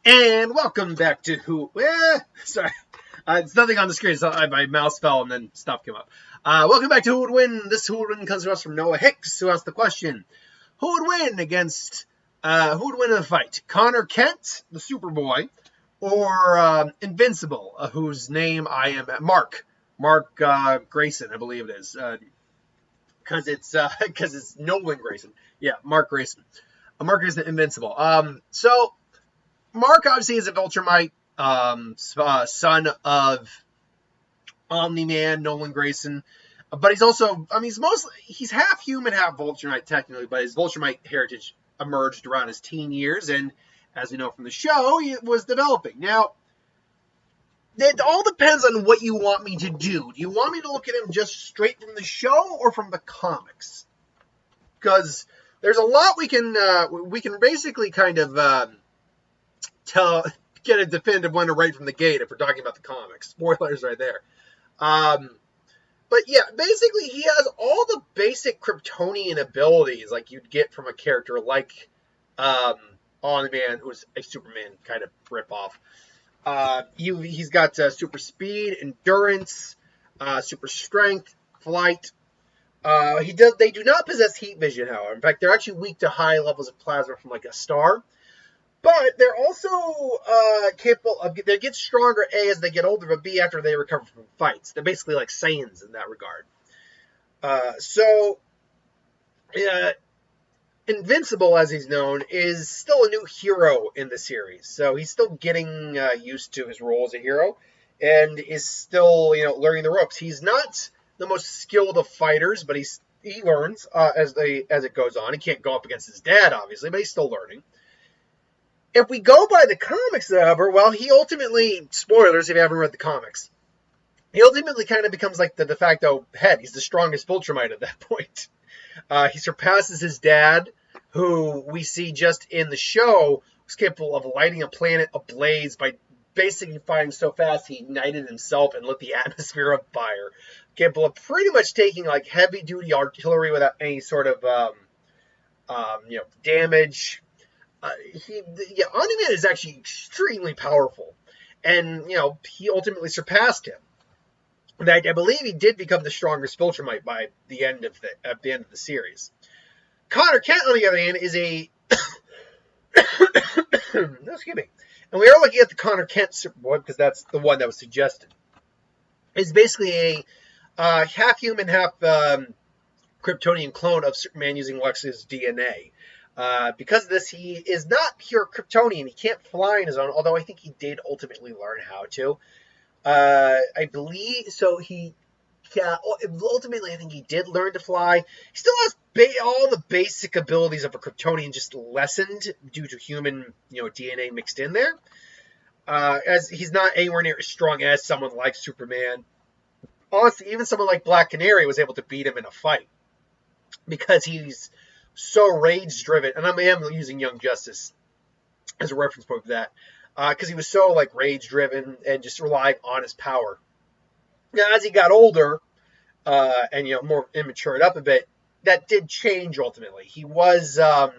And welcome back to sorry. It's nothing on the screen, so my mouse fell and then stuff came up. Welcome back to Who Would Win? This Who Would Win comes to us from Noah Hicks, who asked the question, who would win in a fight? Connor Kent, the Superboy, or Invincible, whose name I am Mark Grayson, I believe it is. Because it's Nolan Grayson. Yeah, Mark Grayson. Mark Grayson, Invincible. So Mark obviously is a Viltrumite, son of Omni-Man, Nolan Grayson. But he's also, he's half human, half Viltrumite technically, but his Viltrumite heritage emerged around his teen years, and as we know from the show, he was developing. Now, it all depends on what you want me to do. Do you want me to look at him just straight from the show or from the comics? Because there's a lot we can basically kind of get a definitive winner right from the gate if we're talking about the comics. Spoilers right there. But yeah, basically he has all the basic Kryptonian abilities like you'd get from a character like Omni-Man, who's a Superman kind of ripoff. He's got super speed, endurance, super strength, flight. They do not possess heat vision, however. In fact, they're actually weak to high levels of plasma from like a star. But they're also capable of, they get stronger, A, as they get older, but B, after they recover from fights. They're basically like Saiyans in that regard. Invincible, as he's known, is still a new hero in the series. So he's still getting used to his role as a hero and is still, learning the ropes. He's not the most skilled of fighters, but he learns as it goes on. He can't go up against his dad, obviously, but he's still learning. If we go by the comics, however, well, he ultimately, spoilers if you haven't read the comics, he ultimately kind of becomes like the de facto head. He's the strongest Viltrumite at that point. He surpasses his dad, who we see just in the show was capable of lighting a planet ablaze by basically firing so fast he ignited himself and lit the atmosphere on fire. Capable of pretty much taking like heavy-duty artillery without any sort of damage. Omni-Man is actually extremely powerful, and he ultimately surpassed him. In fact, I believe he did become the strongest Viltrumite by the end of the series. Connor Kent, on the other hand, is a excuse me, and we are looking at the Connor Kent Superboy because that's the one that was suggested. Is basically a half human, half Kryptonian clone of Superman using Lex's DNA. Because of this, he is not pure Kryptonian. He can't fly on his own, although I think he did ultimately learn how to. I believe so. Ultimately, I think he did learn to fly. He still has all the basic abilities of a Kryptonian, just lessened due to human, DNA mixed in there. As he's not anywhere near as strong as someone like Superman. Honestly, even someone like Black Canary was able to beat him in a fight because he's so rage-driven, and I am using Young Justice as a reference point for that, because he was so rage-driven and just relying on his power. Now, as he got older and more immatured up a bit, that did change ultimately. He was able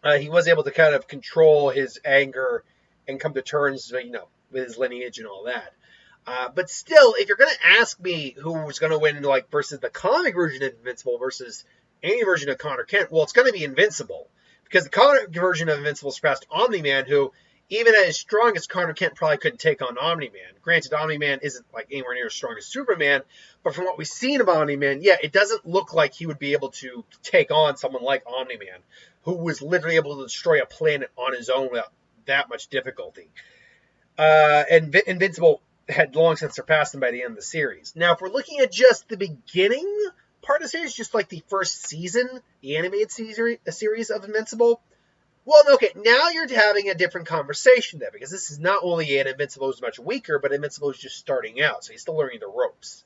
to kind of control his anger and come to terms, with his lineage and all that. But still, if you're going to ask me who's going to win, versus the comic version of Invincible versus any version of Connor Kent, well, it's going to be Invincible. Because the comic version of Invincible surpassed Omni-Man, who, even at his strongest, Connor Kent probably couldn't take on Omni-Man. Granted, Omni-Man isn't anywhere near as strong as Superman, but from what we've seen of Omni-Man, yeah, it doesn't look like he would be able to take on someone like Omni-Man, who was literally able to destroy a planet on his own without that much difficulty. And Invincible had long since surpassed him by the end of the series. Now, if we're looking at just the beginning part of the series, just like the first season, the animated series of Invincible, well, okay, now you're having a different conversation there, because this is not only Invincible who's much weaker, but Invincible is just starting out, so he's still learning the ropes.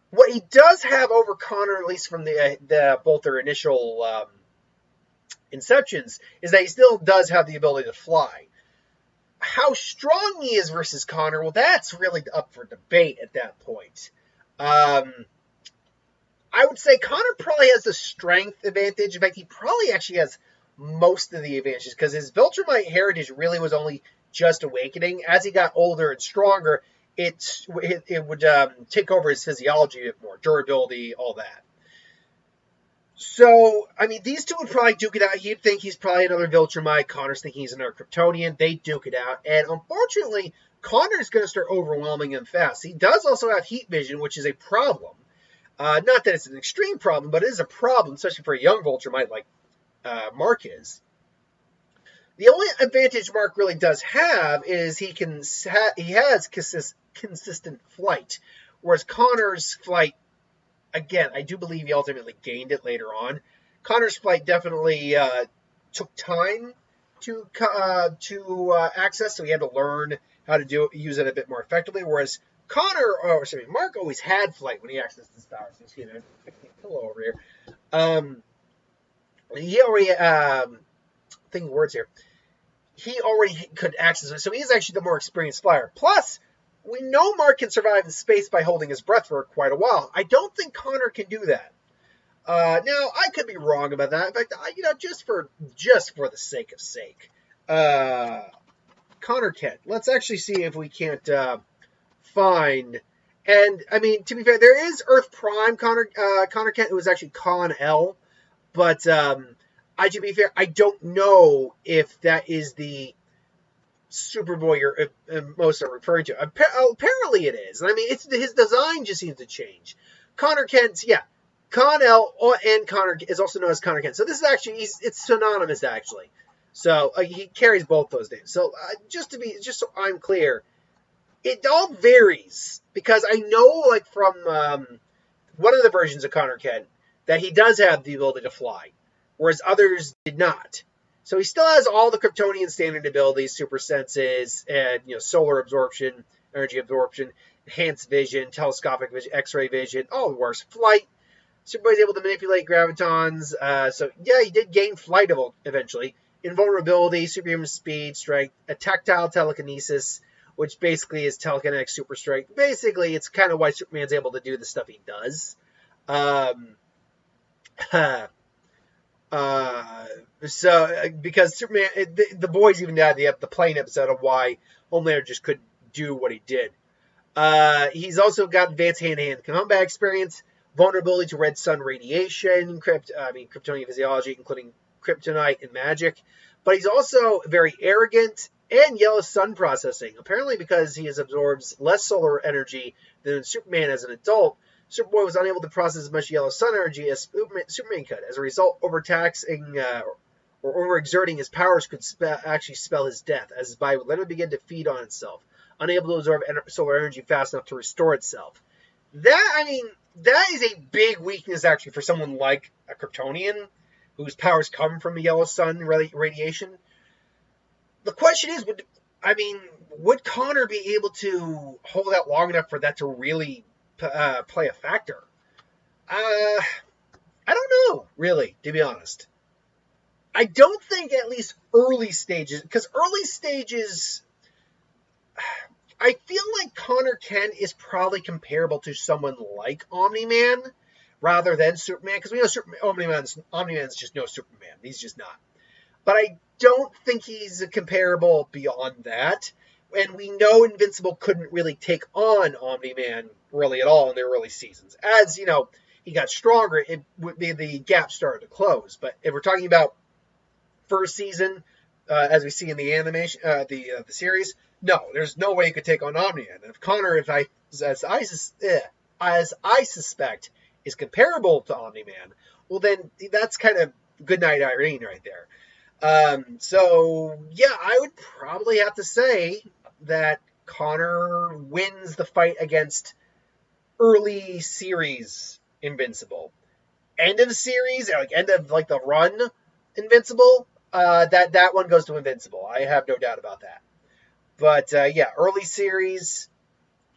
What he does have over Connor, at least from both their initial inceptions, is that he still does have the ability to fly. How strong he is versus Connor, well, that's really up for debate at that point. I would say Connor probably has the strength advantage. In fact, he probably actually has most of the advantages, because his Viltrumite heritage really was only just awakening. As he got older and stronger, it would take over his physiology a bit more, durability, all that. So, I mean, these two would probably duke it out. You'd think he's probably another Viltrumite. Connor's thinking he's another Kryptonian. They duke it out. And unfortunately, Connor's going to start overwhelming him fast. He does also have heat vision, which is a problem. Not that it's an extreme problem, but it is a problem, especially for a young Viltrumite like Mark is. The only advantage Mark really does have is he has consistent flight, whereas Connor's flight, again, I do believe he ultimately gained it later on. Connor's flight definitely took time to access, so he had to learn how to use it a bit more effectively. Whereas Mark always had flight when he accessed his powers. You see that pillow over here. He already thinking words here. He already could access it, so he's actually the more experienced flyer. Plus, we know Mark can survive in space by holding his breath for quite a while. I don't think Connor can do that. Now, I could be wrong about that. In fact, just for the sake of sake, Connor can. Let's actually see if we can't find. And I mean, to be fair, there is Earth Prime Connor Kent. It was actually Con L, but to be fair, I don't know if that is the Superboy most are referring to. Apparently it is. I mean, his design just seems to change. Connor Kent's, Con L and Connor is also known as Connor Kent. So this is actually, it's synonymous actually. So he carries both those names. So just so I'm clear, it all varies because I know like from one of the versions of Connor Kent that he does have the ability to fly, whereas others did not. So he still has all the Kryptonian standard abilities, super senses, and solar absorption, energy absorption, enhanced vision, telescopic vision, X-ray vision, all the works. Flight. Superboy's able to manipulate gravitons. He did gain flight eventually. Invulnerability, superhuman speed, strength, a tactile telekinesis, which basically is telekinetic super strength. Basically, it's kind of why Superman's able to do the stuff he does. Because Superman, the boys even had the plane episode of why Homelander just couldn't do what he did. He's also got advanced hand-to-hand combat experience, vulnerability to red sun radiation, Kryptonian physiology, including kryptonite and magic. But he's also very arrogant and yellow sun processing. Apparently because he absorbs less solar energy than Superman as an adult, Superboy was unable to process as much yellow sun energy as Superman could. As a result, overtaxing or overexerting his powers could actually spell his death, as his body would literally begin to feed on itself, unable to absorb solar energy fast enough to restore itself. That is a big weakness, actually, for someone like a Kryptonian, whose powers come from the yellow sun radiation. The question is, would Connor be able to hold out long enough for that to really play a factor? I don't know, really, to be honest. I don't think at least early stages, because early stages, I feel like Connor Kent is probably comparable to someone like Omni-Man rather than Superman, because we know Omni-Man's just no Superman. He's just not. But I don't think he's comparable beyond that. And we know Invincible couldn't really take on Omni-Man really at all in their early seasons. As, he got stronger, the gap started to close. But if we're talking about first season, as we see in the animation, the series, no, there's no way he could take on Omni-Man. And if Connor, as I suspect, is comparable to Omni-Man, well then that's kind of goodnight Irene right there. I would probably have to say that Connor wins the fight against early series Invincible. End of the series, end of the run Invincible, that one goes to Invincible. I have no doubt about that. But early series,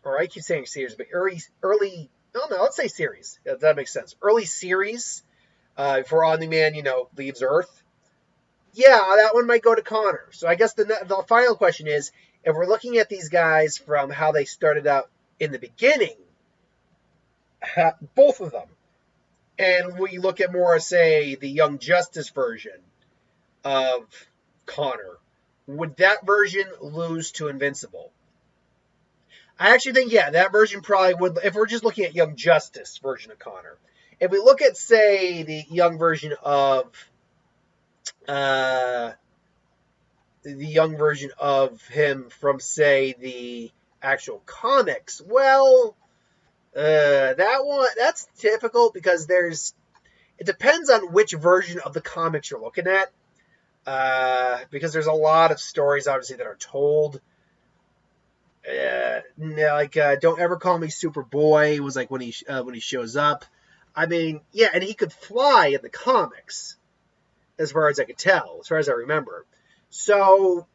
or I keep saying series, but let's say series. Yeah, that makes sense. Early series, before Omni-Man, leaves Earth. Yeah, that one might go to Connor. So I guess the final question is, if we're looking at these guys from how they started out in the beginning, both of them, and we look at more, say, the Young Justice version, of Connor, would that version lose to Invincible? I actually think, yeah, that version probably would, if we're just looking at Young Justice version of Connor. If we look at, say, the young version of the young version of him from, say, the actual comics, well, that's difficult because it depends on which version of the comics you're looking at. Because there's a lot of stories, obviously, that are told. Don't ever call me Superboy was like when he shows up. I mean, yeah, and he could fly in the comics, as far as I could tell, as far as I remember. So,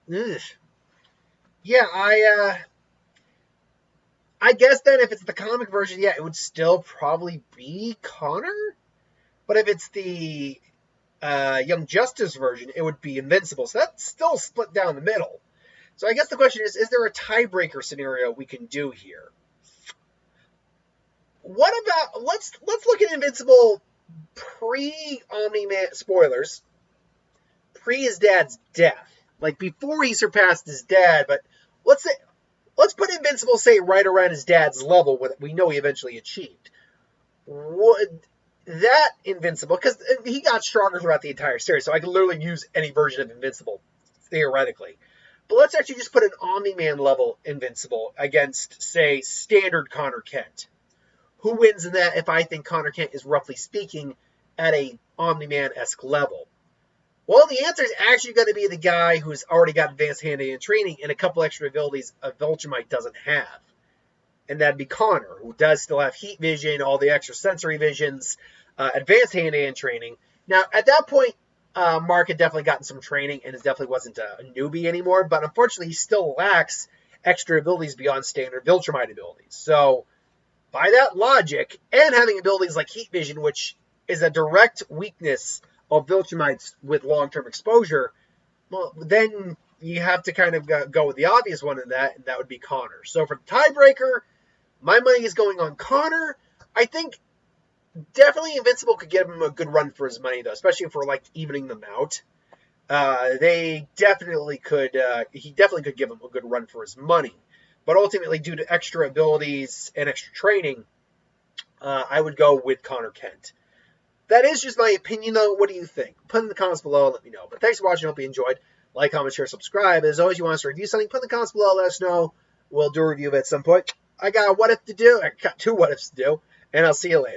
yeah, I guess then if it's the comic version, yeah, it would still probably be Connor. But if it's the Young Justice version, it would be Invincible. So that's still split down the middle. So I guess the question is there a tiebreaker scenario we can do here? What about, let's look at Invincible pre-Omni-Man, spoilers, pre his dad's death. Like before he surpassed his dad, but let's put Invincible, say, right around his dad's level, what we know he eventually achieved. Would that Invincible, because he got stronger throughout the entire series, so I can literally use any version of Invincible, theoretically. But let's actually just put an Omni-Man level Invincible against, say, standard Connor Kent. Who wins in that if I think Connor Kent is, roughly speaking, at a Omni-Man-esque level? Well, the answer is actually going to be the guy who's already got advanced hand-to-hand training and a couple extra abilities a Viltrumite doesn't have. And that'd be Connor, who does still have heat vision, all the extra sensory visions, advanced hand-to-hand training. Now, at that point, Mark had definitely gotten some training and definitely wasn't a newbie anymore, but unfortunately, he still lacks extra abilities beyond standard Viltrumite abilities. So, by that logic, and having abilities like heat vision, which is a direct weakness of Viltrumites with long-term exposure, well, then you have to kind of go with the obvious one in that, and that would be Connor. So for the tiebreaker, my money is going on Connor. I think definitely Invincible could give him a good run for his money, though, especially if we're like evening them out. He definitely could give him a good run for his money. But ultimately, due to extra abilities and extra training, I would go with Connor Kent. That is just my opinion, though. What do you think? Put in the comments below and let me know. But thanks for watching. Hope you enjoyed. Like, comment, share, subscribe. As always, you want us to review something, put in the comments below. Let us know. We'll do a review of it at some point. I got a what if to do. I got 2 what ifs to do. And I'll see you later.